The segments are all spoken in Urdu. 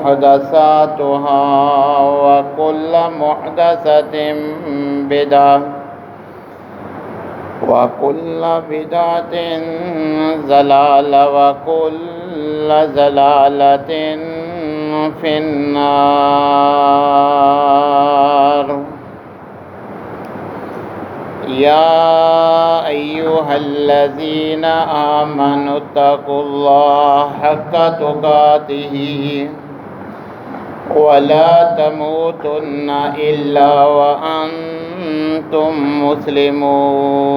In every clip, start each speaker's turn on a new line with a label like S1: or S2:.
S1: محدثاتها وكل محدثة بدعة وكل بدعة ضلالة وكل ضلالة في النار. يا أيها الذين آمنوا اتقوا الله حق تقاته ولا تموتن إلا وأنتم مسلمون.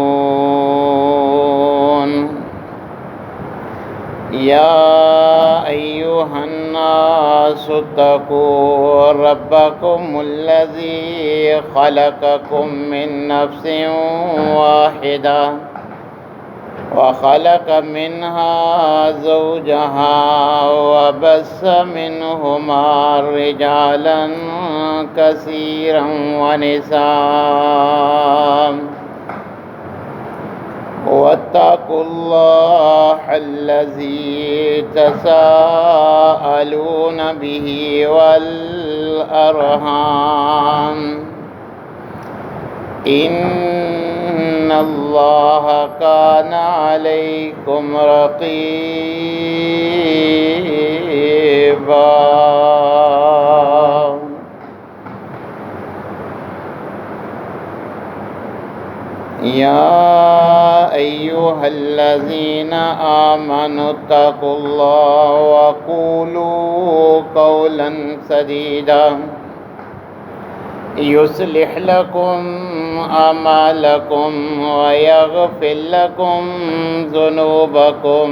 S1: يا أيها الناس اتقوا ربكم الذي خلقكم من نفس واحدة وخلق منها زوجها وبث منهما رجالا كثيرا ونساء واتقوا الله الذي تساءلون به والأرحام إن الله كان عليكم رقيبا. يا أيها الذين آمنوا اتقوا الله وقولوا قولا سديدا يصلح لكم أعمالكم ويغفر لكم ذنوبكم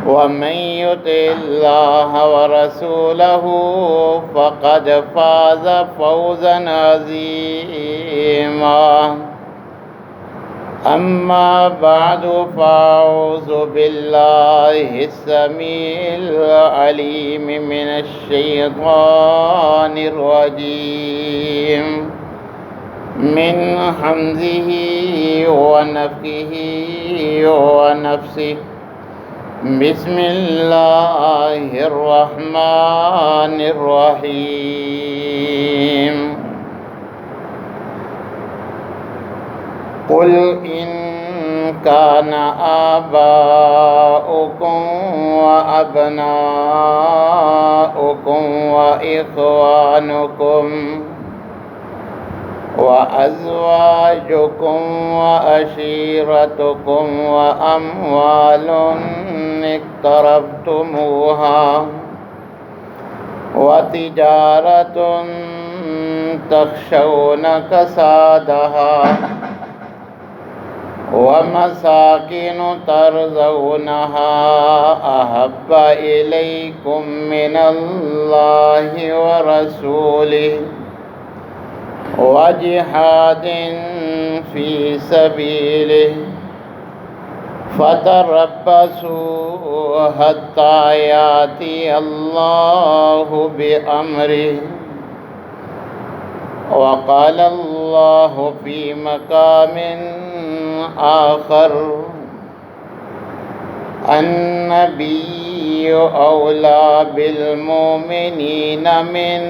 S1: ومن يطع الله ورسوله فقد فاز فوزا عظيما. أما بعد فأعوذ بالله السميع العليم من الشيطان الرجيم من همزه ونفخه ونفسه. بسم الله الرحمن الرحيم. قل إن كان آباؤكم وأبناؤكم وإخوانكم وأزواجكم وعشيرتكم وأموال اقترفتموها وتجارة تخشون كسادها ومساكن ترضونها أحب إليكم من الله ورسوله وجهاد في سبيله فتربصوا حتى يأتي الله بأمره. وقال الله في مقام آخر النبي أولى بالمؤمنين من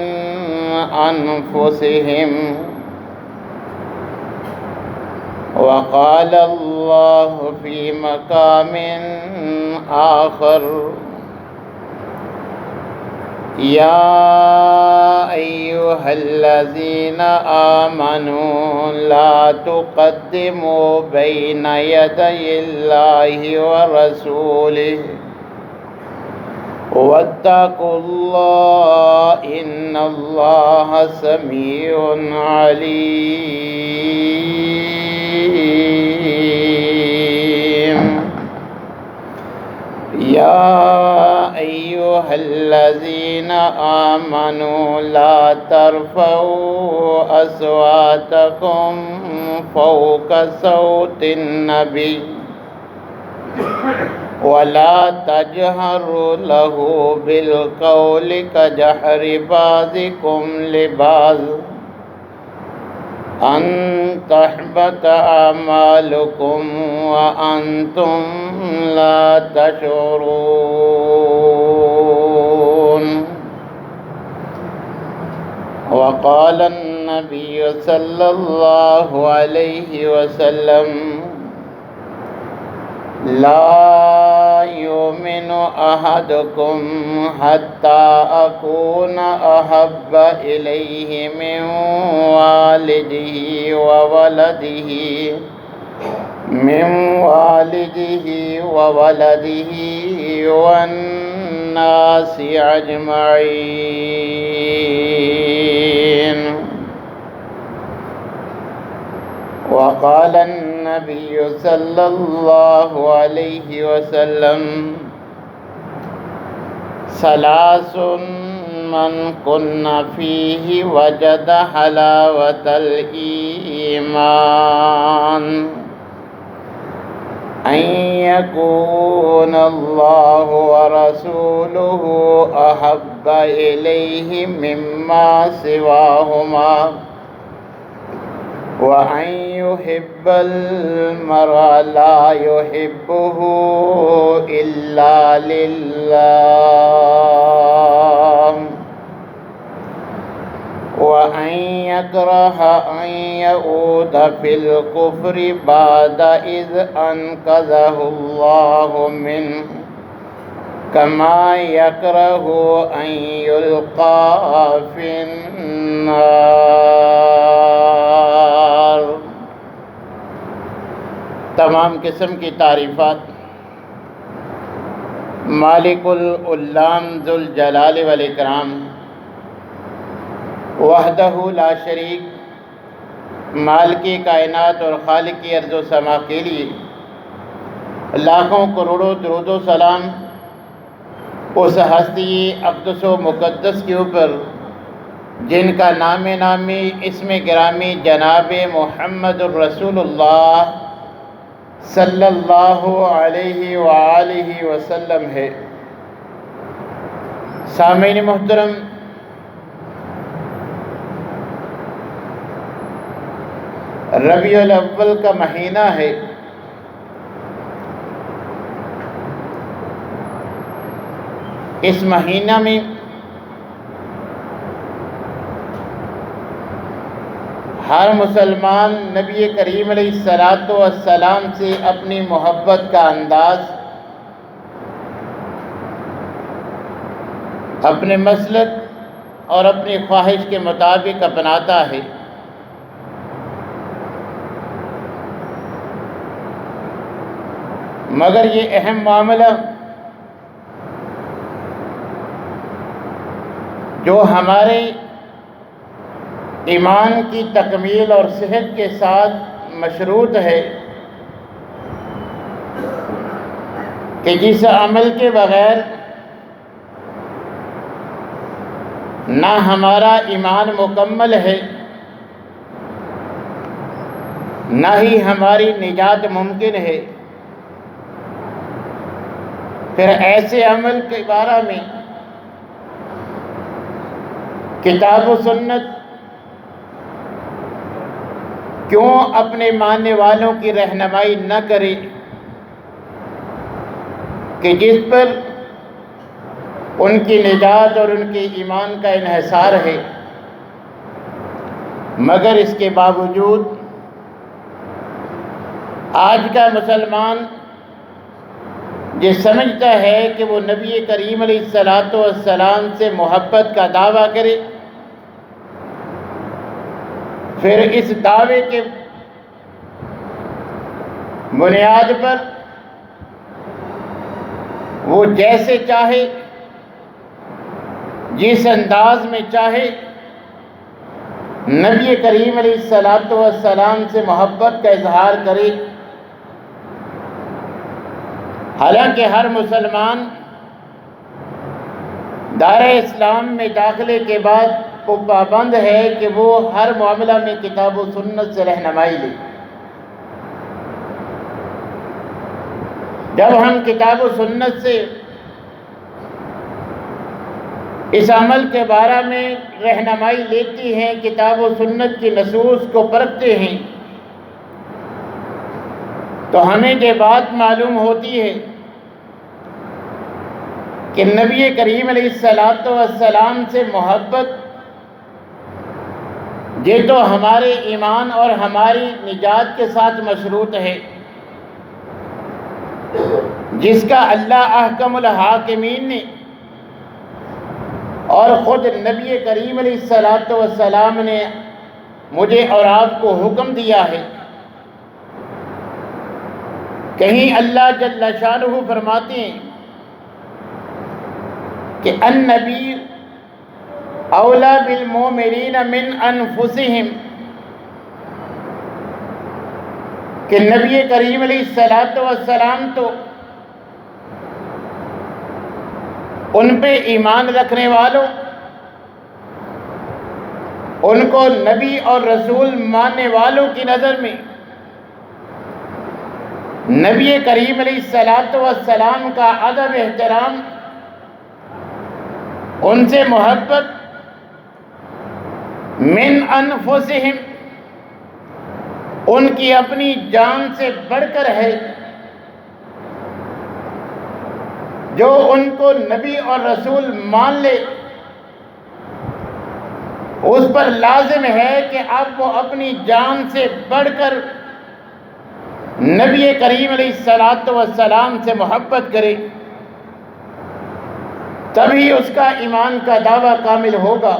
S1: أنفسهم. وقال الله في مقام آخر يا أيها الذين آمنوا لا تقدموا بين يدي الله ورسوله واتقوا الله إن الله سميع عليم. يا أيها الذين آمنوا لا ترفعوا أصواتكم فوق صوت النبي ولا تجهروا له بالقول كجهر بعضكم لبعض أن تحبط أعمالكم وأنتم لا تشعرون. وقال النبي صلى الله عليه وسلم لا يؤمن أحدكم حتى أكون أحب إليه من والده والناس أجمعين. وقال النبي صلى الله عليه وسلم ثلاث من كن فيه وجد حلاوة الإيمان أن يكون الله ورسوله أحب إليه مما سواهما وأن يحب المرء لا يحبه إلا لله وأن يكره أن يعود في الكفر بعد إذ أنقذه الله منه كما يكره أن يلقى في النار. تمام قسم کی تعریفات مالک العلام ذوالجلال والاکرام وحدہ لا شریک مالکی کائنات اور خالقی ارض و سما کے لیے لاکھوں کروڑوں درود و سلام اس ہستی اقدس و مقدس کے اوپر جن کا نام نامی اسم گرامی جناب محمد الرسول اللہ صلی اللہ علیہ وآلہ وسلم ہے. سامعین محترم، ربیع الاول کا مہینہ ہے. اس مہینہ میں ہر مسلمان نبی کریم علیہ السلام سے اپنی محبت کا انداز اپنے مسلک اور اپنی خواہش کے مطابق اپناتا ہے. مگر یہ اہم معاملہ جو ہمارے ایمان کی تکمیل اور صحت کے ساتھ مشروط ہے کہ جس عمل کے بغیر نہ ہمارا ایمان مکمل ہے نہ ہی ہماری نجات ممکن ہے، پھر ایسے عمل کے بارے میں کتاب و سنت کیوں اپنے ماننے والوں کی رہنمائی نہ کرے کہ جس پر ان کی نجات اور ان کے ایمان کا انحصار ہے. مگر اس کے باوجود آج کا مسلمان یہ سمجھتا ہے کہ وہ نبی کریم علیہ السلام سے محبت کا دعویٰ کرے، پھر اس دعوے کے بنیاد پر وہ جیسے چاہے جس انداز میں چاہے نبی کریم علیہ السلام سے محبت کا اظہار کرے. حالانکہ ہر مسلمان دائرہ اسلام میں داخلے کے بعد وہ پابند ہے کہ وہ ہر معاملہ میں کتاب و سنت سے رہنمائی لے. جب ہم کتاب و سنت سے اس عمل کے بارے میں رہنمائی لیتی ہیں، کتاب و سنت کی نصوص کو پرکھتے ہیں، تو ہمیں یہ بات معلوم ہوتی ہے کہ نبی کریم علیہ السلام سے محبت یہ تو ہمارے ایمان اور ہماری نجات کے ساتھ مشروط ہے، جس کا اللہ احکم الحاکمین نے اور خود نبی کریم علیہ السلام نے مجھے اور آپ کو حکم دیا ہے۔ کہیں اللہ جل شانہ فرماتے ہیں کہ النبی اولا بالمؤمنین من انفسہم، کہ نبی کریم علیہ السلام تو ان پہ ایمان رکھنے والوں، ان کو نبی اور رسول ماننے والوں کی نظر میں نبی کریم علیہ السلام کا ادب احترام، ان سے محبت من انفسہم، ان کی اپنی جان سے بڑھ کر ہے۔ جو ان کو نبی اور رسول مان لے اس پر لازم ہے کہ اب وہ اپنی جان سے بڑھ کر نبی کریم علیہ السلام سے محبت کرے، تبھی اس کا ایمان کا دعویٰ کامل ہوگا۔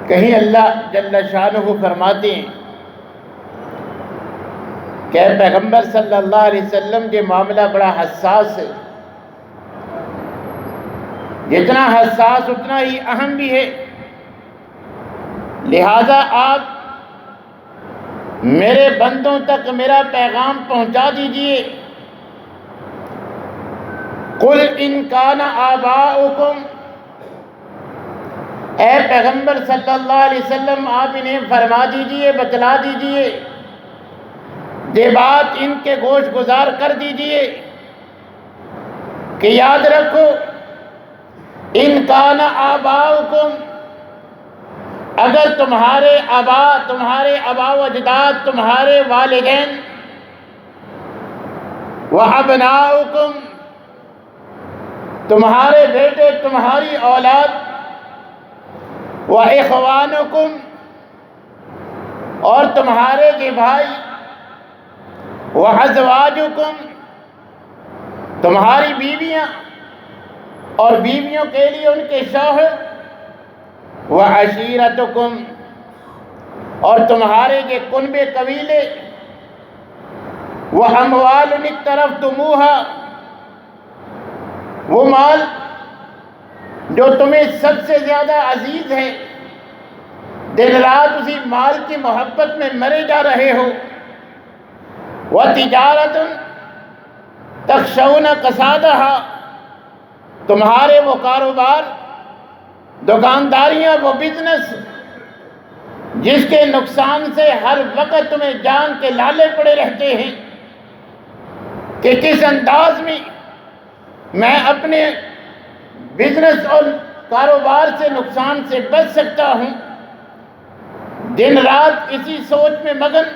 S1: کہیں اللہ جل شانہ فرماتے ہیں کہ اے پیغمبر صلی اللہ علیہ وسلم، یہ معاملہ بڑا حساس ہے، جتنا حساس اتنا ہی اہم بھی ہے، لہذا آپ میرے بندوں تک میرا پیغام پہنچا دیجئے۔ قُلْ إِنْ كَانَ آبَاؤُكُمْ، اے پیغمبر صلی اللہ علیہ وسلم آپ انہیں فرما دیجئے، بتلا دیجئے، یہ بات ان کے گوش گزار کر دیجئے کہ یاد رکھو، ان کان آباؤکم، اگر تمہارے آبا و اجداد، تمہارے والدین، وابناؤکم، تمہارے بیٹے، تمہاری اولاد، واخوانکم، اور تمہارے کے بھائی، وازواجکم، تمہاری بیویاں اور بیویوں کے لیے ان کے شوہر، وعشیرتکم، اور تمہارے کے کنبے قبیلے، واموال اقترفتموہا، وہ مال جو تمہیں سب سے زیادہ عزیز ہے، دن رات اسی مال کی محبت میں مرے جا رہے ہو، وَتِجَارَةٌ تَخْشَوْنَ كَسَادَهَا، تمہارے وہ کاروبار، دکانداریاں، وہ بزنس جس کے نقصان سے ہر وقت تمہیں جان کے لالے پڑے رہتے ہیں کہ کس انداز میں میں اپنے بزنس اور کاروبار سے نقصان سے بچ سکتا ہوں، دن رات اسی سوچ میں مگن۔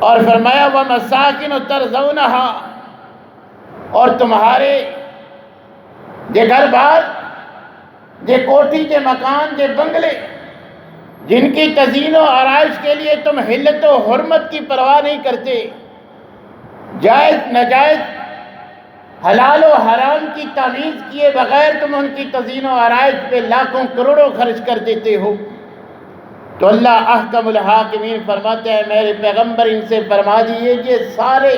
S1: اور فرمایا وَمَسَاكِنُ تَرْضَوْنَهَا، اور تمہارے یہ گھر بار، یہ کوٹھی کے مکان، یہ بنگلے، جن کی تزئین و آرائش کے لیے تم حلت و حرمت کی پرواہ نہیں کرتے، جائز ناجائز، حلال و حرام کی تمیز کیے بغیر تم ان کی تزئین و آرائش پہ لاکھوں کروڑوں خرچ کر دیتے ہو، تو اللہ احکم الحاکمین فرماتے ہیں میرے پیغمبر ان سے فرما دیجئے یہ سارے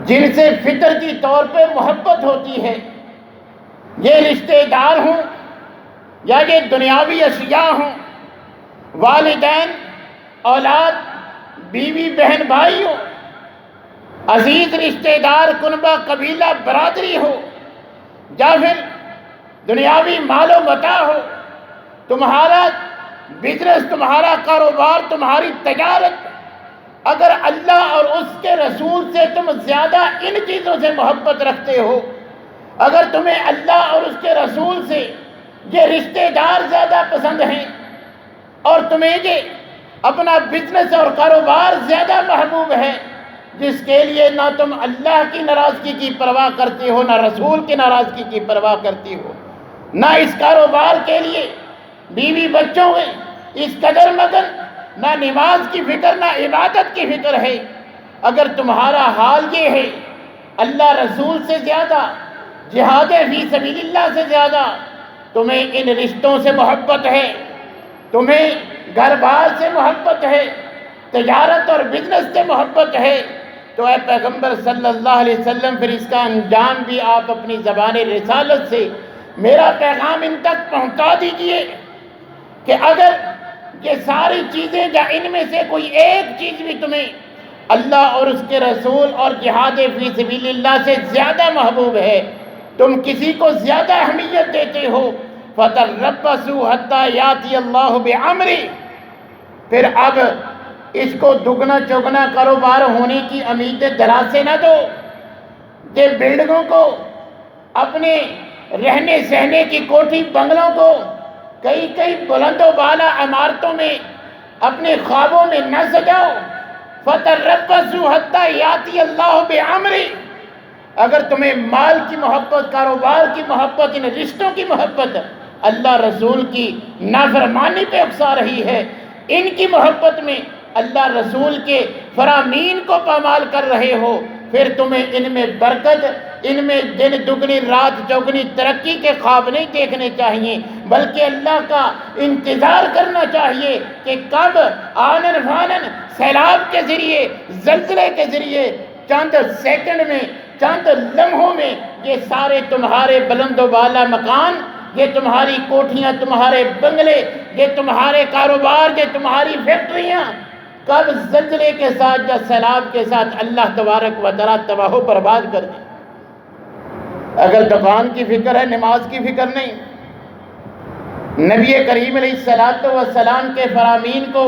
S1: جن سے فطرتی طور پہ محبت ہوتی ہے، یہ رشتہ دار ہوں یا یہ دنیاوی اشیاء ہوں، والدین، اولاد، بیوی، بہن، بھائی ہو، عزیز رشتہ دار، کنبہ، قبیلہ، برادری ہو، یا پھر دنیاوی مال و متاع ہو، تمہارا بزنس، تمہارا کاروبار، تمہاری تجارت، اگر اللہ اور اس کے رسول سے تم زیادہ ان چیزوں سے محبت رکھتے ہو، اگر تمہیں اللہ اور اس کے رسول سے یہ رشتہ دار زیادہ پسند ہیں، اور تمہیں یہ اپنا بزنس اور کاروبار زیادہ محبوب ہے، جس کے لیے نہ تم اللہ کی ناراضگی کی پرواہ کرتے ہو، نہ رسول کی ناراضگی کی پرواہ کرتے ہو، نہ اس کاروبار کے لیے بیوی بچوں کے اس قدر مگن، نہ نماز کی فکر نہ عبادت کی فکر ہے۔ اگر تمہارا حال یہ ہے، اللہ رسول سے زیادہ، جہاد فی سبیل اللہ سے زیادہ تمہیں ان رشتوں سے محبت ہے، تمہیں گھر بار سے محبت ہے، تجارت اور بزنس سے محبت ہے، تو اے پیغمبر صلی اللہ علیہ وسلم پھر اس کا انجام بھی آپ اپنی زبان رسالت سے میرا پیغام ان تک پہنچا دیجئے کہ اگر یہ ساری چیزیں یا ان میں سے کوئی ایک چیز بھی تمہیں اللہ اور اس کے رسول اور جہاد فی سبیل اللہ سے زیادہ محبوب ہے، تم کسی کو زیادہ اہمیت دیتے ہو، فَتَرَبَّصُوا حَتَّى يَأْتِيَ اللَّهُ بِأَمْرِهِ، پھر اب اس کو دگنا چوگنا کاروبار ہونے کی امیدیں درازے نہ دو، یہ بلڈنگوں کو، اپنے رہنے سہنے کی کوٹھی بنگلوں کو کئی کئی بلند و بالا عمارتوں میں اپنے خوابوں میں نہ سجاؤ۔ فَتَرَبَّصُوا حَتَّى يَأْتِيَ اللَّهُ بِأَمْرِهِ، اگر تمہیں مال کی محبت، کاروبار کی محبت، ان رشتوں کی محبت اللہ رسول کی نافرمانی پہ اکسا رہی ہے، ان کی محبت میں اللہ رسول کے فرامین کو پامال کر رہے ہو، پھر تمہیں ان میں برکت، ان میں دن دگنی رات چوگنی ترقی کے خواب نہیں دیکھنے چاہیے، بلکہ اللہ کا انتظار کرنا چاہیے کہ کب آنن فانن سیلاب کے ذریعے، زلزلے کے ذریعے، چند سیکنڈ میں، چند لمحوں میں یہ سارے تمہارے بلند و بالا مکان، یہ تمہاری کوٹھیاں، تمہارے بنگلے، یہ تمہارے کاروبار، یہ تمہاری فیکٹریاں کب زلزلے کے ساتھ یا سیلاب کے ساتھ اللہ تبارک و تعالیٰ تباہ و برباد کر دے۔ اگر دکان کی فکر ہے، نماز کی فکر نہیں، نبی کریم علیہ السلام کے فرامین کو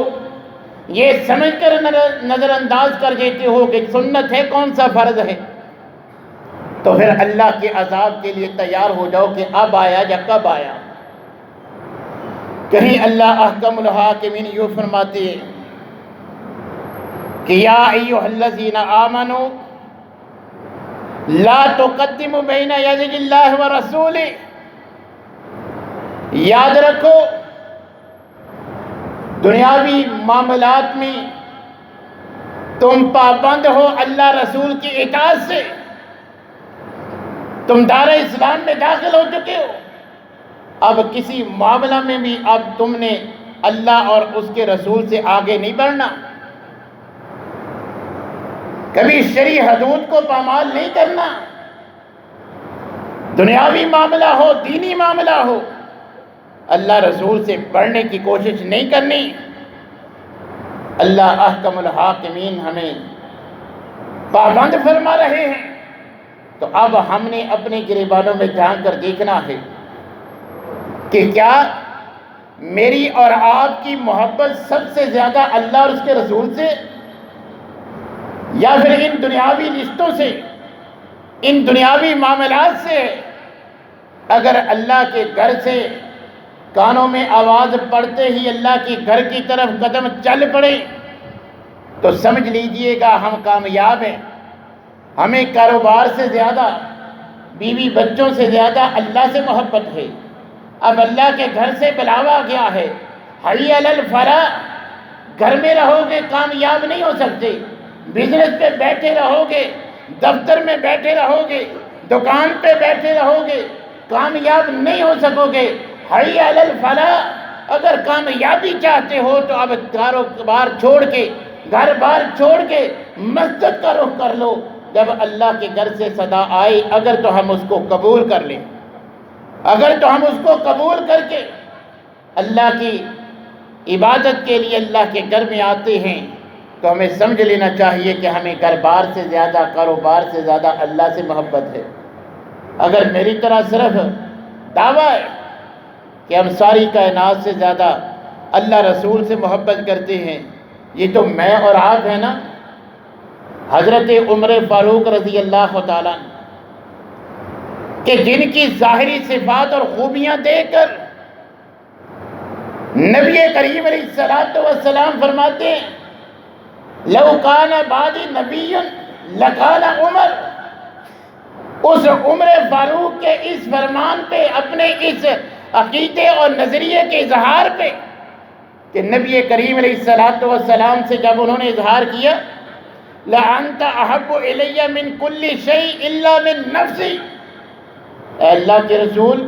S1: یہ سمجھ کر نظر انداز کر دیتے ہو کہ سنت ہے، کون سا فرض ہے، تو پھر اللہ کے عذاب کے لیے تیار ہو جاؤ کہ اب آیا یا کب آیا۔ کہیں اللہ احکم الحاکمین یوں فرماتے ہیں کہ یا ایھا الذین آمنوا لا تقدموا بین یدی اللہ ورسولہ، یاد رکھو دنیاوی معاملات میں تم پابند ہو اللہ رسول کی اطاعت سے، تم دار اسلام میں داخل ہو چکے ہو، اب کسی معاملہ میں بھی اب تم نے اللہ اور اس کے رسول سے آگے نہیں بڑھنا، کبھی شرعی حدود کو پامال نہیں کرنا، دنیاوی معاملہ ہو، دینی معاملہ ہو، اللہ رسول سے بڑھنے کی کوشش نہیں کرنی۔ اللہ احکم الحاکمین ہمیں پابند فرما رہے ہیں، تو اب ہم نے اپنے گریبانوں میں جھانک کر دیکھنا ہے کہ کیا میری اور آپ کی محبت سب سے زیادہ اللہ اور اس کے رسول سے، یا پھر ان دنیاوی رشتوں سے، ان دنیاوی معاملات سے؟ اگر اللہ کے گھر سے کانوں میں آواز پڑتے ہی اللہ کے گھر کی طرف قدم چل پڑے تو سمجھ لیجئے گا ہم کامیاب ہیں۔ ہمیں کاروبار سے زیادہ، بیوی بچوں سے زیادہ اللہ سے محبت ہے۔ اب اللہ کے گھر سے بلاوا گیا ہے، حی علی الفلاح، گھر میں رہو گے کامیاب نہیں ہو سکتے، بزنس پہ بیٹھے رہو گے، دفتر میں بیٹھے رہو گے، دکان پہ بیٹھے رہو گے، کامیاب نہیں ہو سکو گے۔ حی علی الفلاح، اگر کامیابی چاہتے ہو تو اب کاروبار چھوڑ کے، گھر بار چھوڑ کے مسجد کا رخ کر لو۔ جب اللہ کے گھر سے صدا آئی، اگر تو ہم اس کو قبول کر لیں، اگر تو ہم اس کو قبول کر کے اللہ کی عبادت کے لیے اللہ کے گھر میں آتے ہیں، تو ہمیں سمجھ لینا چاہیے کہ ہمیں گھر بار سے زیادہ، کاروبار سے زیادہ اللہ سے محبت ہے۔ اگر میری طرح صرف دعویٰ ہے کہ ہم ساری کائنات سے زیادہ اللہ رسول سے محبت کرتے ہیں، یہ تو میں اور آپ ہیں نا۔ حضرت عمر فاروق رضی اللہ تعالیٰ کہ جن کی ظاہری صفات اور خوبیاں دیکھ کر نبی کریم علیہ السلام فرماتے ہیں لو کان بعدی نبی لکان عمر۔ اس عمر فاروق کے اس فرمان پہ، اپنے اس عقیدے اور نظریے کے اظہار پہ کہ نبی کریم علیہ الصلوۃ والسلام سے جب انہوں نے اظہار کیا لَأَنْتَ أَحَبُّ إِلَيَّ مِنْ كُلِّ شَيْءٍ إِلَّا مِنْ نَفْسِي، اے اللہ کے رسول،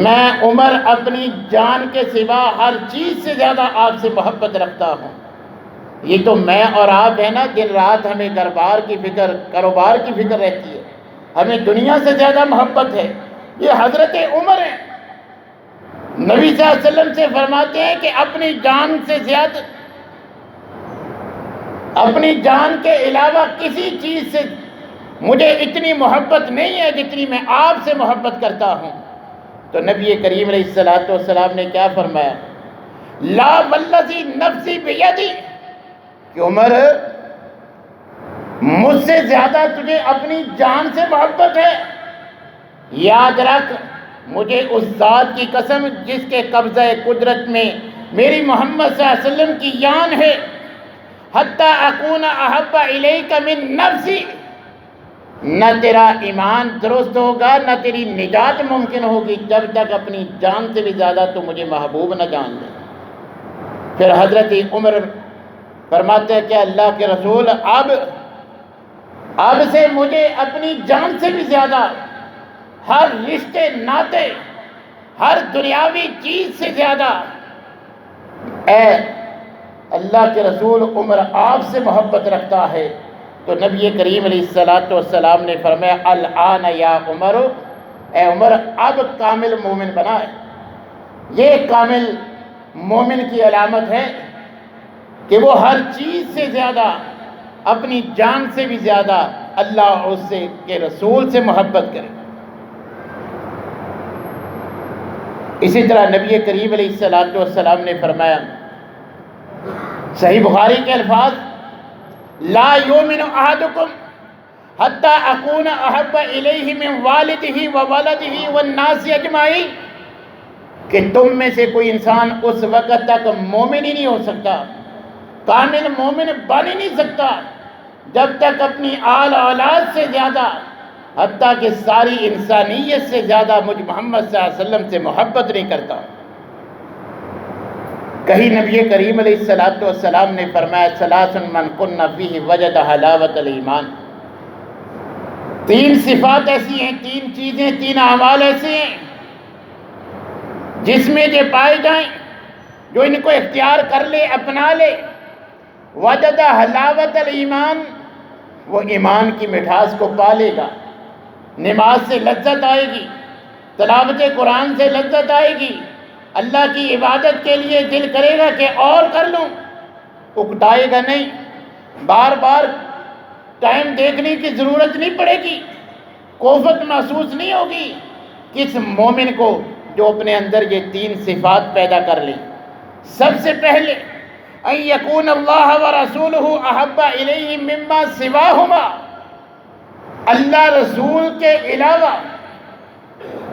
S1: میں عمر اپنی جان کے سوا ہر چیز سے زیادہ آپ سے محبت رکھتا ہوں۔ یہ تو میں اور آپ ہے نا، دن رات ہمیں گھر بار کی فکر، کاروبار کی فکر رہتی ہے، ہمیں دنیا سے زیادہ محبت ہے۔ یہ حضرت عمر ہیں، نبی صلی اللہ علیہ وسلم سے فرماتے ہیں کہ اپنی جان سے زیادہ، اپنی جان کے علاوہ کسی چیز سے مجھے اتنی محبت نہیں ہے جتنی میں آپ سے محبت کرتا ہوں۔ تو نبی کریم علیہ الصلوۃ والسلام نے کیا فرمایا؟ لا والذی نفسی بیدی، کہ عمر مجھ سے زیادہ تجھے اپنی جان سے محبت ہے، یاد رکھ مجھے اس ذات کی قسم جس کے قبضہ قدرت میں میری محمد صلی اللہ علیہ وسلم کی جان ہے، حتی اکون احب الیک من نفسی، نہ تیرا ایمان درست ہوگا نہ تیری نجات ممکن ہوگی جب تک اپنی جان سے بھی زیادہ تو مجھے محبوب نہ جان لے۔ پھر حضرت عمر فرماتے ہیں کہ اللہ کے رسول، اب سے مجھے اپنی جان سے بھی زیادہ ہر رشتے ناطے، ہر دنیاوی چیز سے زیادہ اے اللہ کے رسول عمر آپ سے محبت رکھتا ہے۔ تو نبی کریم علیہ الصلوۃ والسلام نے فرمایا الآن یا عمر، اے عمر اب کامل مومن بنا ہے۔ یہ کامل مومن کی علامت ہے کہ وہ ہر چیز سے زیادہ، اپنی جان سے بھی زیادہ اللہ اور اس کے رسول سے محبت کرے۔ اسی طرح نبی کریم علیہ الصلوۃ والسلام نے فرمایا، صحیح بخاری کے الفاظ، لا یؤمن احدکم حتی اکون احب الیہ من والدہ وولدہ والناس اجمعین، کہ تم میں سے کوئی انسان اس وقت تک مومن ہی نہیں ہو سکتا، کامل مومن بن ہی نہیں سکتا جب تک اپنی آل اولاد سے زیادہ، حتیٰ کہ ساری انسانیت سے زیادہ مجھ محمد صلی اللہ علیہ وسلم سے محبت نہیں کرتا۔ کہیں نبی کریم علیہ الصلوۃ والسلام نے فرمایا ثلاث من کن فیہ وجد حلاوت الایمان، تین صفات ایسی ہیں، تین چیزیں، تین اعمال ایسے ہیں جس میں یہ پائے جائیں، جو ان کو اختیار کر لے، اپنا لے، وجد حلاوت الایمان، وہ ایمان کی مٹھاس کو پالے گا، نماز سے لذت آئے گی، تلاوت قرآن سے لذت آئے گی، اللہ کی عبادت کے لیے دل کرے گا کہ اور کر لوں، اکتائے گا نہیں، بار بار ٹائم دیکھنے کی ضرورت نہیں پڑے گی، کوفت محسوس نہیں ہوگی۔ کس مومن کو جو اپنے اندر یہ تین صفات پیدا کر لیں؟ سب سے پہلے ان یکون اللہ ورسولہ احب الیہ مما سواہما، اللہ رسول کے علاوہ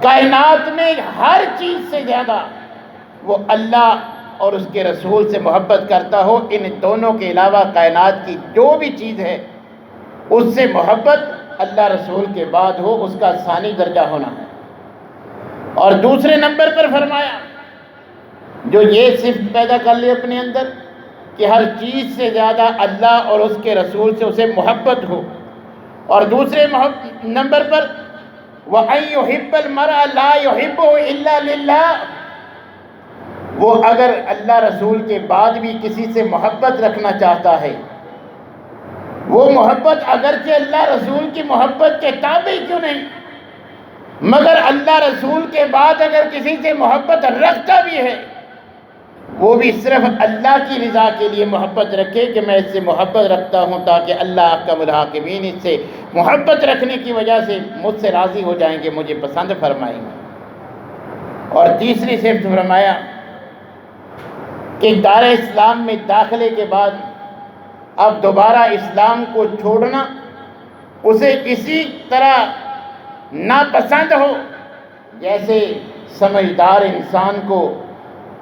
S1: کائنات میں ہر چیز سے زیادہ وہ اللہ اور اس کے رسول سے محبت کرتا ہو، ان دونوں کے علاوہ کائنات کی جو بھی چیز ہے اس سے محبت اللہ رسول کے بعد ہو، اس کا ثانی درجہ ہونا ہے۔ اور دوسرے نمبر پر فرمایا جو یہ صفت پیدا کر لے اپنے اندر کہ ہر چیز سے زیادہ اللہ اور اس کے رسول سے اسے محبت ہو، اور دوسرے نمبر پر وَأَن يُحِبَّ الْمَرْءَ لَا يُحِبُّهُ إِلَّا لِلَّهِ، وہ اگر اللہ رسول کے بعد بھی کسی سے محبت رکھنا چاہتا ہے، وہ محبت اگرچہ اللہ رسول کی محبت کے تابع کیوں نہیں، مگر اللہ رسول کے بعد اگر کسی سے محبت رکھتا بھی ہے، وہ بھی صرف اللہ کی رضا کے لیے محبت رکھے کہ میں اس سے محبت رکھتا ہوں تاکہ اللہ احکم الحاکمین اس سے محبت رکھنے کی وجہ سے مجھ سے راضی ہو جائیں گے، مجھے پسند فرمائیں گے۔ اور تیسری صفت فرمایا کہ دار اسلام میں داخلے کے بعد اب دوبارہ اسلام کو چھوڑنا اسے اسی طرح ناپسند ہو جیسے سمجھدار انسان کو،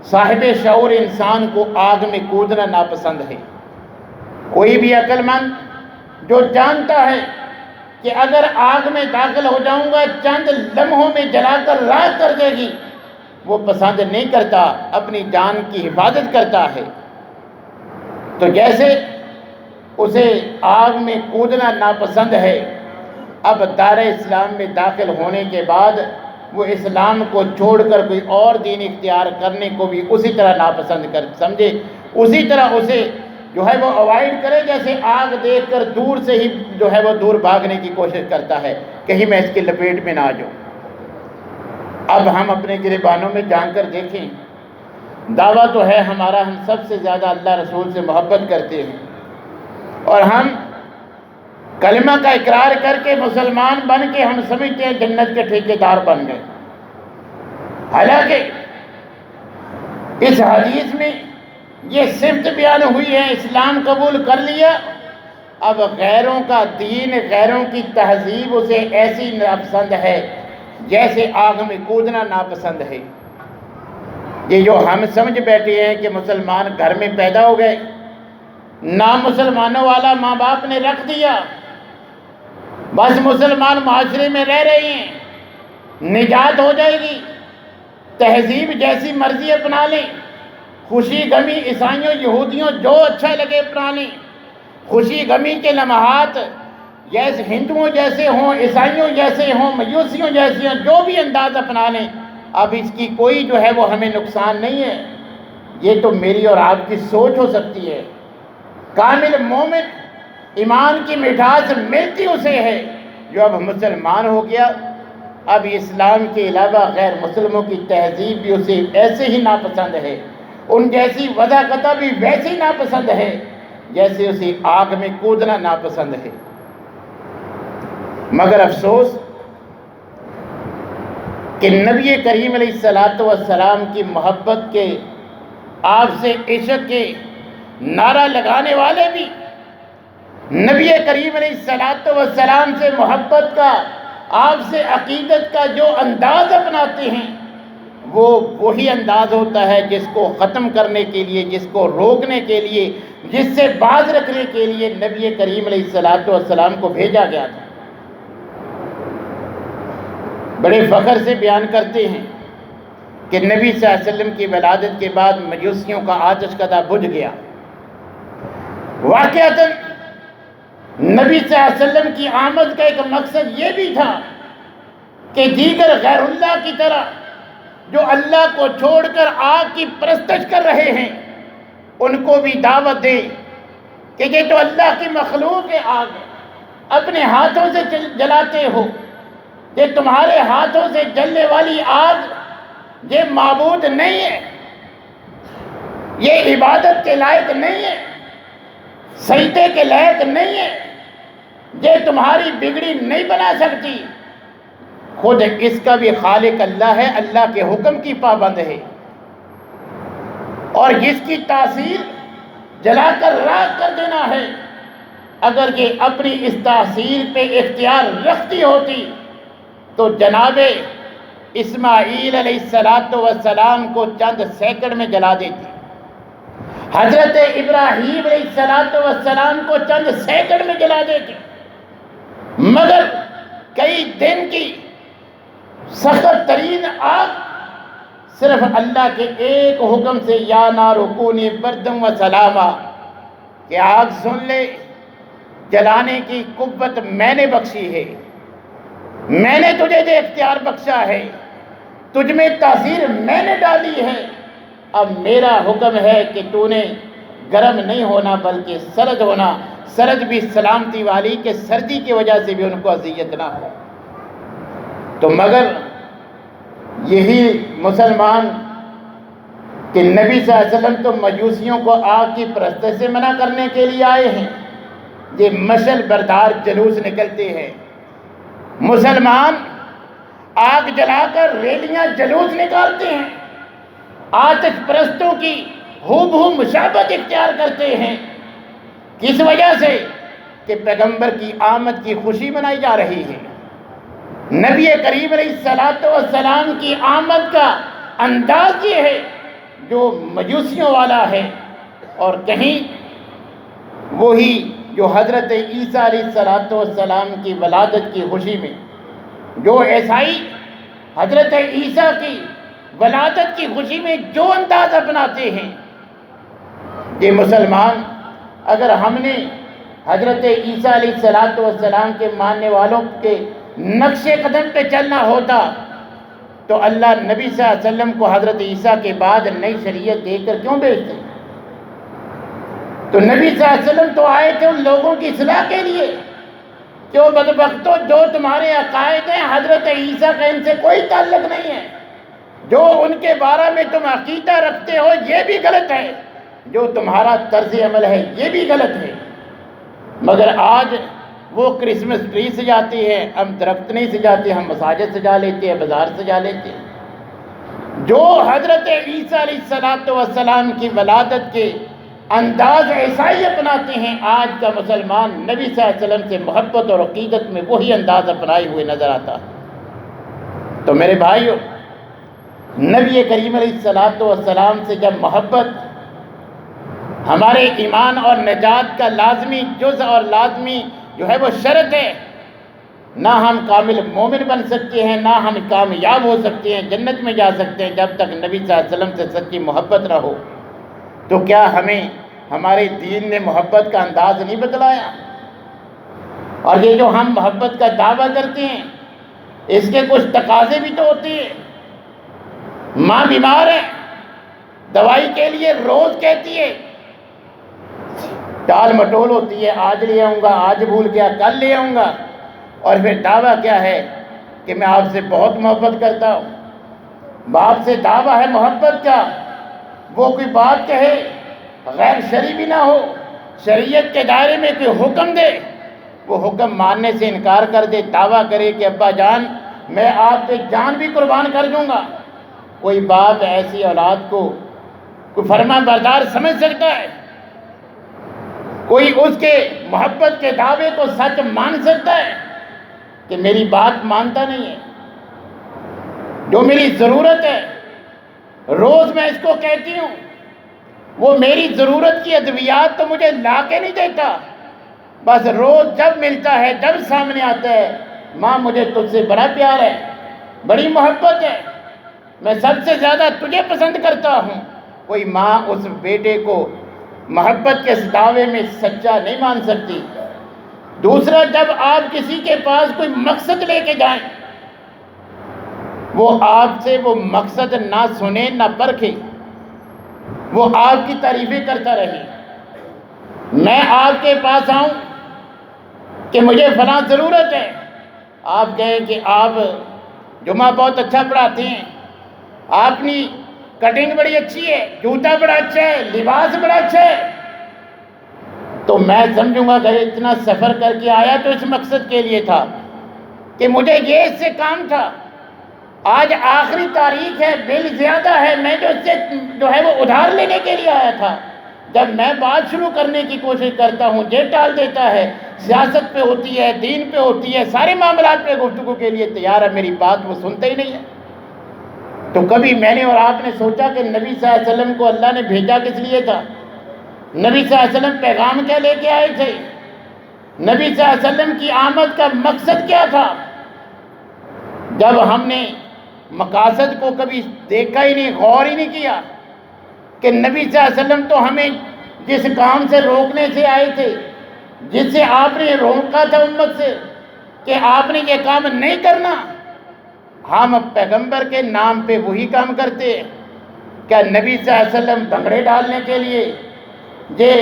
S1: صاحب شعور انسان کو آگ میں کودنا ناپسند ہے۔ کوئی بھی عقل مند جو جانتا ہے کہ اگر آگ میں داخل ہو جاؤں گا چند لمحوں میں جلا کر راکھ کر دے گی، وہ پسند نہیں کرتا، اپنی جان کی حفاظت کرتا ہے۔ تو جیسے اسے آگ میں کودنا ناپسند ہے، اب دار اسلام میں داخل ہونے کے بعد وہ اسلام کو چھوڑ کر کوئی اور دین اختیار کرنے کو بھی اسی طرح ناپسند سمجھے، اسی طرح اسے جو ہے وہ اوائڈ کرے، جیسے آگ دیکھ کر دور سے ہی جو ہے وہ دور بھاگنے کی کوشش کرتا ہے، کہیں میں اس کی لپیٹ میں نہ آ جاؤں۔ اب ہم اپنے گریبانوں میں جان کر دیکھیں، دعویٰ تو ہے ہمارا، ہم سب سے زیادہ اللہ رسول سے محبت کرتے ہیں، اور ہم کلمہ کا اقرار کر کے مسلمان بن کے ہم سمجھتے ہیں جنت کے ٹھیکیدار بن گئے۔ حالانکہ اس حدیث میں یہ صفت بیان ہوئی ہے، اسلام قبول کر لیا، اب غیروں کا دین، غیروں کی تہذیب اسے ایسی ناپسند ہے جیسے آگ میں کودنا ناپسند ہے۔ یہ جو ہم سمجھ بیٹھے ہیں کہ مسلمان گھر میں پیدا ہو گئے، نام مسلمانوں والا ماں باپ نے رکھ دیا، بس مسلمان معاشرے میں رہ رہے ہیں، نجات ہو جائے گی، تہذیب جیسی مرضی اپنا لیں، خوشی غمی عیسائیوں یہودیوں جو اچھا لگے اپنا لیں، خوشی غمی کے لمحات جیسے ہندوؤں جیسے ہوں، عیسائیوں جیسے ہوں، مجوسیوں جیسے ہوں، جو بھی انداز اپنا لیں، اب اس کی کوئی جو ہے وہ ہمیں نقصان نہیں ہے۔ یہ تو میری اور آپ کی سوچ ہو سکتی ہے۔ کامل مومن ایمان کی مٹھاس ملتی اسے ہے جو اب مسلمان ہو گیا، اب اسلام کے علاوہ غیر مسلموں کی تہذیب بھی اسے ایسے ہی ناپسند ہے، ان جیسی وضاقتہ بھی ویسی ناپسند ہے جیسے اسے آگ میں کودنا ناپسند ہے۔ مگر افسوس کہ نبی کریم علیہ السلام کی محبت کے، آپ سے عشق کے نعرہ لگانے والے بھی نبی کریم علیہ السلام سے محبت کا، آپ سے عقیدت کا جو انداز اپناتے ہیں، وہ وہی انداز ہوتا ہے جس کو ختم کرنے کے لیے، جس کو روکنے کے لیے، جس سے باز رکھنے کے لیے نبی کریم علیہ السلام کو بھیجا گیا تھا۔ بڑے فخر سے بیان کرتے ہیں کہ نبی صلی اللہ علیہ وسلم کی ولادت کے بعد مجوسیوں کا آتش کدہ بجھ گیا۔ واقعتاً نبی صلی اللہ علیہ وسلم کی آمد کا ایک مقصد یہ بھی تھا کہ دیگر غیر اللہ کی طرح جو اللہ کو چھوڑ کر آگ کی پرستش کر رہے ہیں، ان کو بھی دعوت دے کہ یہ تو اللہ کی مخلوق ہے، آگ اپنے ہاتھوں سے جلاتے ہو، یہ تمہارے ہاتھوں سے جلنے والی آگ یہ معبود نہیں ہے، یہ عبادت کے لائق نہیں ہے، سجدے کے لائق نہیں ہے، یہ تمہاری بگڑی نہیں بنا سکتی، خود اس کا بھی خالق اللہ ہے، اللہ کے حکم کی پابند ہے، اور جس کی تاثیر جلا کر راکھ کر دینا ہے، اگر یہ اپنی اس تاثیر پہ اختیار رکھتی ہوتی تو جناب اسماعیل علیہ السلام کو چند سیکنڈ میں جلا دیتی، حضرت ابراہیم علیہ السلام کو چند سیکنڈ میں جلا دیتی، مگر کئی دن کی سخت ترین آگ صرف اللہ کے ایک حکم سے، یا نار کونی بردم و سلاما، کہ آگ سن لے، جلانے کی قوت میں نے بخشی ہے، میں نے تجھے یہ اختیار بخشا ہے، تجھ میں تاثیر میں نے ڈالی ہے، اب میرا حکم ہے کہ تو نے گرم نہیں ہونا بلکہ سرد ہونا، سرد بھی سلامتی والی، کہ سردی کی وجہ سے بھی ان کو اذیت نہ ہو۔ تو مگر یہی مسلمان کہ نبی صلی اللہ علیہ وسلم تو مجوسیوں کو آگ کی پرستش سے منع کرنے کے لیے آئے ہیں، یہ مشعل بردار جلوس نکلتے ہیں، مسلمان آگ جلا کر ریلیاں جلوس نکالتے ہیں، آتش پرستوں کی ہو مشابہت اختیار کرتے ہیں، کس وجہ سے؟ کہ پیغمبر کی آمد کی خوشی منائی جا رہی ہے، نبی کریم علیہ السلام کی آمد کا انداز یہ ہے جو مجوسیوں والا ہے، اور کہیں وہی جو حضرت عیسیٰ علیہ السلام کی ولادت کی خوشی میں، جو عیسائی حضرت عیسیٰ کی ولادت کی خوشی میں جو انداز اپناتے ہیں، یہ مسلمان اگر ہم نے حضرت عیسیٰ علیہ السلام کے ماننے والوں کے نقش قدم پہ چلنا ہوتا تو اللہ نبی صلی اللہ علیہ وسلم کو حضرت عیسیٰ کے بعد نئی شریعت دے کر کیوں بھیجتے؟ تو نبی صلی اللہ علیہ وسلم تو آئے تھے ان لوگوں کی اصلاح کے لیے کہ وہ بدبختوں جو تمہارے عقائد ہیں حضرت عیسیٰ کا ان سے کوئی تعلق نہیں ہے، جو ان کے بارے میں تم عقیدہ رکھتے ہو یہ بھی غلط ہے، جو تمہارا طرز عمل ہے یہ بھی غلط ہے۔ مگر آج وہ کرسمس ٹری سجاتے ہیں، ہم درخت نہیں سجاتے، ہم مساجد سجا لیتے ہیں، بازار سجا لیتے ہیں۔ جو حضرت عیسیٰ علیہ السلام کی ولادت کے انداز عیسائی اپناتے ہیں، آج کا مسلمان نبی صلی اللہ علیہ وسلم سے محبت اور عقیدت میں وہی انداز اپنائے ہوئے نظر آتا ہے۔ تو میرے بھائیو، نبی کریم علیہ السلام سے جب محبت ہمارے ایمان اور نجات کا لازمی جز اور لازمی جو ہے وہ شرط ہے، نہ ہم کامل مومن بن سکتے ہیں، نہ ہم کامیاب ہو سکتے ہیں، جنت میں جا سکتے ہیں جب تک نبی صلی اللہ علیہ وسلم سے سچی محبت نہ ہو۔ تو کیا ہمیں ہمارے دین نے محبت کا انداز نہیں بتلایا؟ اور یہ جو ہم محبت کا دعویٰ کرتے ہیں اس کے کچھ تقاضے بھی تو ہوتے ہیں۔ ماں بیمار ہے، دوائی کے لیے روز کہتی ہے، ٹال مٹول ہوتی ہے، آج لے آؤں گا، آج بھول گیا، کل لے آؤں گا، اور پھر دعویٰ کیا ہے کہ میں آپ سے بہت محبت کرتا ہوں۔ باپ سے دعویٰ ہے محبت کا، وہ کوئی بات کہے غیر شرعی بھی نہ ہو، شریعت کے دائرے میں کوئی حکم دے، وہ حکم ماننے سے انکار کر دے، دعویٰ کرے کہ ابا جان میں آپ پہ جان بھی قربان کر دوں گا۔ کوئی باپ ایسی اولاد کو کوئی فرما بردار سمجھ سکتا ہے؟ کوئی اس کے محبت کے دعوے کو سچ مان سکتا ہے کہ میری بات مانتا نہیں ہے؟ جو میری ضرورت ہے روز میں اس کو کہتی ہوں، وہ میری ضرورت کی ادویات تو مجھے لا کے نہیں دیتا، بس روز جب ملتا ہے، جب سامنے آتا ہے، ماں مجھے تجھ سے بڑا پیار ہے، بڑی محبت ہے، میں سب سے زیادہ تجھے پسند کرتا ہوں۔ کوئی ماں اس بیٹے کو محبت کے اس دعوے میں سچا نہیں مان سکتی۔ دوسرا، جب آپ کسی کے پاس کوئی مقصد لے کے جائیں، وہ آپ سے وہ مقصد نہ سنے نہ پرکھے، وہ آپ کی تعریفیں کرتا رہے۔ میں آپ کے پاس آؤں کہ مجھے فلاں ضرورت ہے، آپ کہیں کہ آپ جمعہ بہت اچھا پڑھاتے ہیں، آپ کی کٹنگ بڑی اچھی ہے، جوتا بڑا اچھا ہے، لباس بڑا اچھا ہے، تو میں سمجھوں گا کہ اتنا سفر کر کے آیا تو اس مقصد کے لیے تھا کہ مجھے یہ اس سے کام تھا، آج آخری تاریخ ہے، بل زیادہ ہے، میں جو اس سے جو ہے وہ ادھار لینے کے لیے آیا تھا۔ جب میں بات شروع کرنے کی کوشش کرتا ہوں یہ ٹال دیتا ہے، سیاست پہ ہوتی ہے، دین پہ ہوتی ہے، سارے معاملات پہ گفتگو کے لیے تیار ہے، میری بات وہ سنتا ہی نہیں ہے۔ تو کبھی میں نے اور آپ نے سوچا کہ نبی صلی اللہ علیہ وسلم کو اللہ نے بھیجا کس لیے تھا؟ نبی صلی اللہ علیہ وسلم پیغام کیا لے کے آئے تھے؟ نبی صلی اللہ علیہ وسلم کی آمد کا مقصد کیا تھا؟ جب ہم نے مقاصد کو کبھی دیکھا ہی نہیں، غور ہی نہیں کیا کہ نبی صلی اللہ علیہ وسلم تو ہمیں جس کام سے روکنے سے آئے تھے، جس سے آپ نے روکا تھا امت سے کہ آپ نے یہ کام نہیں کرنا، ہم پیغمبر کے نام پہ وہی کام کرتے ہیں۔ کیا نبی صلی اللہ علیہ وسلم بھنگڑے ڈالنے کے لیے، یہ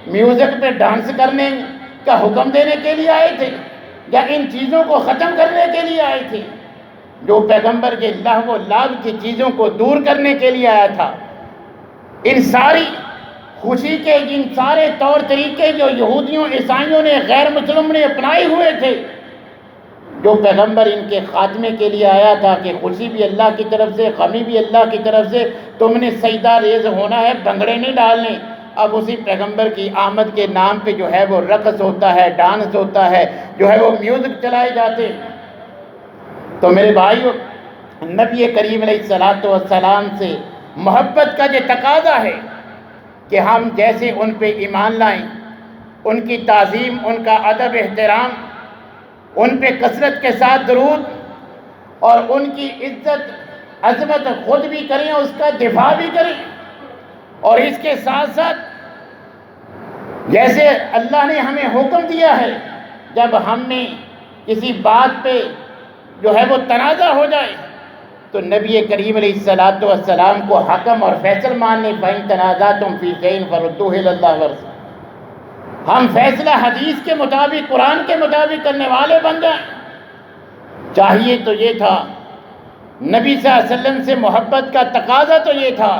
S1: میوزک پہ ڈانس کرنے کا حکم دینے کے لیے آئے تھے، یا ان چیزوں کو ختم کرنے کے لیے آئے تھے؟ جو پیغمبر کے لہو و لعب کی چیزوں کو دور کرنے کے لیے آیا تھا۔ ان ساری خوشی کے ان سارے طور طریقے جو یہودیوں عیسائیوں نے غیر مسلم نے اپنائے ہوئے تھے، جو پیغمبر ان کے خاتمے کے لیے آیا تھا کہ خوشی بھی اللہ کی طرف سے، غمی بھی اللہ کی طرف سے، تم نے سجدہ ریز ہونا ہے، بھنگڑے نہیں ڈالنے۔ اب اسی پیغمبر کی آمد کے نام پہ جو ہے وہ رقص ہوتا ہے، ڈانس ہوتا ہے، جو ہے وہ میوزک چلائے جاتے ہیں۔ تو میرے بھائیو، نبی کریم علیہ السلام سے محبت کا یہ تقاضا ہے کہ ہم جیسے ان پہ ایمان لائیں، ان کی تعظیم، ان کا ادب احترام، ان پہ کثرت کے ساتھ درود اور ان کی عزت عظمت خود بھی کریں، اس کا دفاع بھی کریں، اور اس کے ساتھ ساتھ جیسے اللہ نے ہمیں حکم دیا ہے جب ہم نے کسی بات پہ جو ہے وہ تنازع ہو جائے تو نبی کریم علیہ السلام کو حکم اور فیصل ماننے، فَإِن تَنَازَعْتُمْ فِي شَيْءٍ فَرُدُّوهُ إِلَى اللَّهِ وَالرَّسُولِ، ہم فیصلہ حدیث کے مطابق، قرآن کے مطابق کرنے والے بن جائیں۔ چاہیے تو یہ تھا، نبی صلی اللہ علیہ وسلم سے محبت کا تقاضا تو یہ تھا،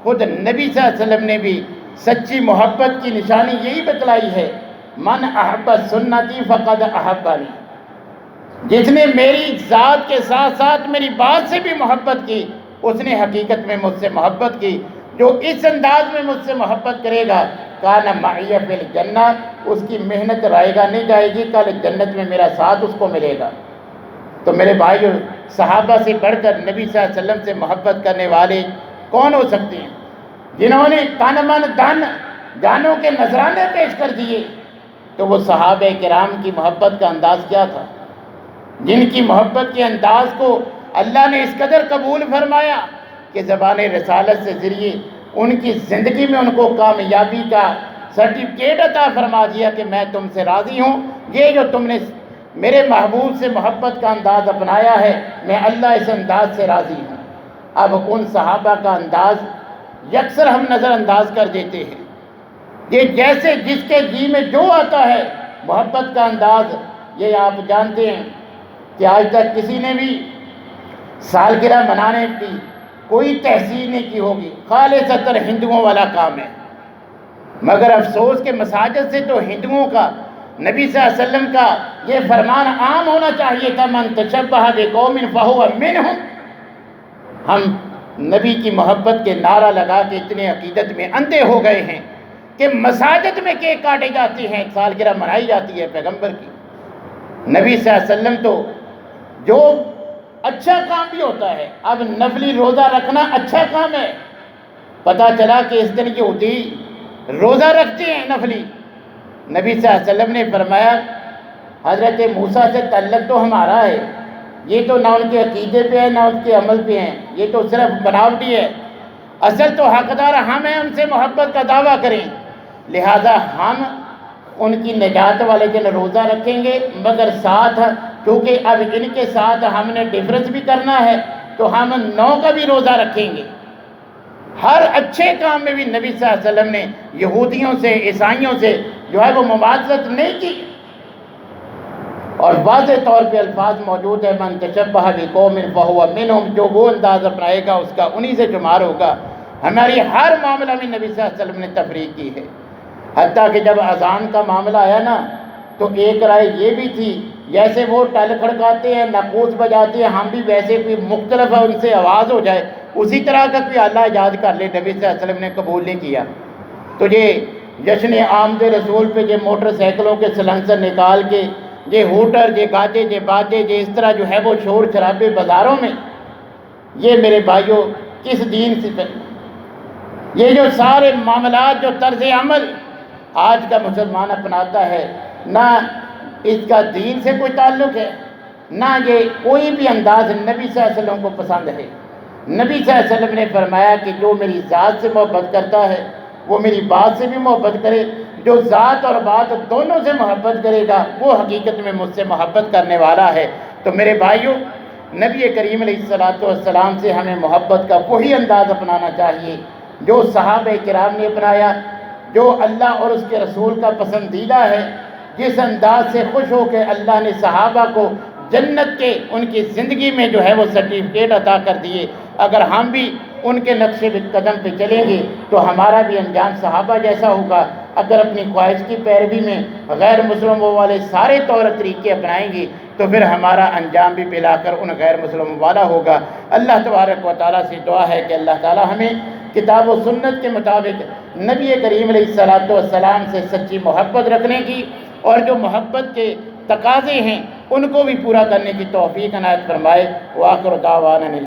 S1: خود نبی صلی اللہ علیہ وسلم نے بھی سچی محبت کی نشانی یہی بتلائی ہے، من احب سنتی فقد احبنی، جس نے میری ذات کے ساتھ ساتھ میری بات سے بھی محبت کی اس نے حقیقت میں مجھ سے محبت کی۔ جو اس انداز میں مجھ سے محبت کرے گا کان معی فی الجنہ، اس کی محنت رائے گا نہیں جائے گی، کل جنت میں میرا ساتھ اس کو ملے گا۔ تو میرے بھائیو، صحابہ سے بڑھ کر نبی صلی اللہ علیہ وسلم سے محبت کرنے والے کون ہو سکتے ہیں؟ جنہوں نے تن من دھن جانوں کے نذرانے پیش کر دیے، تو وہ صحابہ کرام کی محبت کا انداز کیا تھا، جن کی محبت کے انداز کو اللہ نے اس قدر قبول فرمایا کہ زبان رسالت سے ذریعے ان کی زندگی میں ان کو کامیابی کا سرٹیفکیٹ عطا فرما دیا کہ میں تم سے راضی ہوں، یہ جو تم نے میرے محبوب سے محبت کا انداز اپنایا ہے، میں اللہ اس انداز سے راضی ہوں۔ اب ان صحابہ کا انداز یکسر ہم نظر انداز کر دیتے ہیں، یہ جیسے جس کے جی میں جو آتا ہے محبت کا انداز، یہ آپ جانتے ہیں کہ آج تک کسی نے بھی سالگرہ منانے کی کوئی تحسین نہیں کی ہوگی، خالصتاً ہندوؤں والا کام ہے۔ مگر افسوس کہ مساجد سے تو ہندوؤں کا، نبی صلی اللہ علیہ وسلم کا یہ فرمان عام ہونا چاہیے تھا، من تشبہ بقوم فہو منہم۔ ہم نبی کی محبت کے نعرہ لگا کے اتنے عقیدت میں اندھے ہو گئے ہیں کہ مساجد میں کیک کاٹے جاتے ہیں، سالگرہ منائی جاتی ہے پیغمبر کی۔ نبی صلی اللہ علیہ وسلم تو جو اچھا کام بھی ہوتا ہے، اب نفلی روزہ رکھنا اچھا کام ہے، پتہ چلا کہ اس دن یہودی روزہ رکھتے ہیں نفلی۔ نبی صلی اللہ علیہ وسلم نے فرمایا حضرت موسیٰ سے تعلق تو ہمارا ہے، یہ تو نہ ان کے عقیدے پہ ہے نہ ان کے عمل پہ ہیں، یہ تو صرف بناوٹی ہے، اصل تو حقدار ہم ہیں ان سے محبت کا دعویٰ کریں، لہذا ہم ان کی نجات والے دن روزہ رکھیں گے، مگر ساتھ کیونکہ اب ان کے ساتھ ہم نے ڈفرنس بھی کرنا ہے تو ہم 9 کا بھی روزہ رکھیں گے۔ ہر اچھے کام میں بھی نبی صلی اللہ علیہ وسلم نے یہودیوں سے، عیسائیوں سے جو ہے وہ مماثلت نہیں کی، اور واضح طور پہ الفاظ موجود ہے، من تشبہ بقوم فہو منہم، جو وہ انداز اپنائے گا اس کا انہی سے شمار ہوگا۔ ہماری ہر معاملہ میں نبی صلی اللہ علیہ وسلم نے تفریق کی ہے، حتیٰ کہ جب اذان کا معاملہ آیا نا تو ایک رائے یہ بھی تھی، جیسے وہ ٹل کھڑکاتے ہیں، ناقوس بجاتے ہیں، ہم بھی ویسے کوئی مختلف ان سے آواز ہو جائے اسی طرح کا کوئی آلہ ایجاد کر لے، نبی صلی اللہ علیہ وسلم نے قبول نہیں کیا۔ تو یہ جشن آمد رسول پہ یہ موٹر سائیکلوں کے سلنسر نکال کے یہ ہوٹر، یہ گاجے، یہ باجے، یہ اس طرح جو ہے وہ شور شرابے بازاروں میں، یہ میرے بھائیوں کس دین سے، یہ جو سارے معاملات، جو طرز عمل آج کا مسلمان اپناتا ہے، نہ اس کا دین سے کوئی تعلق ہے، نہ یہ کوئی بھی انداز نبی صلی اللہ علیہ وسلم کو پسند ہے۔ نبی صلی اللہ علیہ وسلم نے فرمایا کہ جو میری ذات سے محبت کرتا ہے وہ میری بات سے بھی محبت کرے، جو ذات اور بات دونوں سے محبت کرے گا وہ حقیقت میں مجھ سے محبت کرنے والا ہے۔ تو میرے بھائیوں، نبی کریم علیہ السلام سے ہمیں محبت کا وہی انداز اپنانا چاہیے جو صحابہ کرام نے اپنایا، جو اللہ اور اس کے رسول کا پسندیدہ ہے، جس انداز سے خوش ہو کے اللہ نے صحابہ کو جنت کے ان کی زندگی میں جو ہے وہ سرٹیفکیٹ عطا کر دیے۔ اگر ہم بھی ان کے نقش قدم پہ چلیں گے تو ہمارا بھی انجام صحابہ جیسا ہوگا۔ اگر اپنی خواہش کی پیروی میں غیر مسلموں والے سارے طور طریقے اپنائیں گے تو پھر ہمارا انجام بھی بلا کر ان غیر مسلموں والا ہوگا۔ اللہ تبارک و تعالیٰ سے دعا ہے کہ اللہ تعالیٰ ہمیں کتاب و سنت کے مطابق نبی کریم علیہ السلام سے سچی محبت رکھنے کی، اور جو محبت کے تقاضے ہیں ان کو بھی پورا کرنے کی توفیق عنایت فرمائے۔ وآخر دعوانا